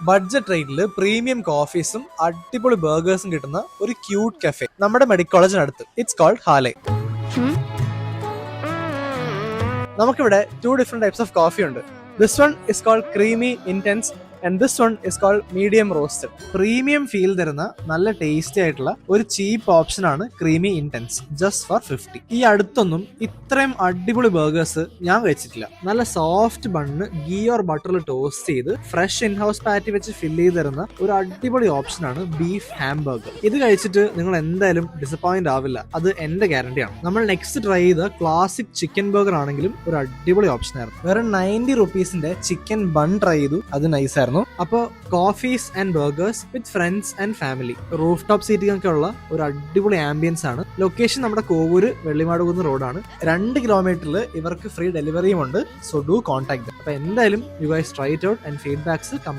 Budget റേറ്റിൽ premium കോഫീസും അടിപൊളി ബർഗേഴ്സും കിട്ടുന്ന ഒരു ക്യൂട്ട് കഫേ നമ്മുടെ മെഡിക്കൽ കോളേജിനടുത്ത്. It's called Halle. നമുക്കിവിടെ 2 ഡിഫറെന്റ് ടൈപ്സ് ഓഫ് കോഫി ഉണ്ട്. This one is called creamy intense and this one is called medium roasted. Premium feel തരുന്ന നല്ല ടേസ്റ്റി ആയിട്ടുള്ള ഒരു ചീപ്പ് ഓപ്ഷൻ ആണ് ക്രീമി ഇന്റൻസ്, ജസ്റ്റ് ഫോർ 50. ഈ അടുത്തൊന്നും ഇത്രയും അടിപൊളി ബർഗേഴ്സ് ഞാൻ കഴിച്ചിട്ടില്ല. നല്ല സോഫ്റ്റ് ബണ്ണ് ഗീ ഓർ ബട്ടറിൽ ടോസ്റ്റ് ചെയ്ത് ഫ്രഷ് ഇൻ ഹൗസ് പാറ്റി വെച്ച് ഫില്ല് ചെയ്ത് തരുന്ന ഒരു അടിപൊളി ഓപ്ഷൻ ആണ് ബീഫ് ഹാംബർഗർ. ഇത് കഴിച്ചിട്ട് നിങ്ങൾ എന്തായാലും ഡിസപ്പോയിന്റ് ആവില്ല, അത് എന്റെ ഗ്യാരണ്ടിയാണ്. നമ്മൾ നെക്സ്റ്റ് ട്രൈ ചെയ്ത ക്ലാസിക് ചിക്കൻ ബർഗർ ആണെങ്കിലും ഒരു അടിപൊളി ഓപ്ഷൻ ആയിരുന്നു. വേറെ 90 റുപ്പീസിന്റെ ചിക്കൻ ബൺ ട്രൈ ചെയ്തു, അത് നൈസ് ആയിരുന്നു. അപ്പോൾ coffees and burgers with friends and family, roof top seating ഒക്കെ ഉള്ള ഒരു അടിപൊളി ആംബിയൻസ് ആണ്. ലൊക്കേഷൻ നമ്മുടെ കോവൂര് വെള്ളിമാടുകുന്ന് റോഡാണ്. 2 കിലോമീറ്ററിൽ ഇവർക്ക് ഫ്രീ ഡെലിവറിയും ഉണ്ട്. So do contact. അപ്പൊ എന്തായാലും you guys try it out and feedbacks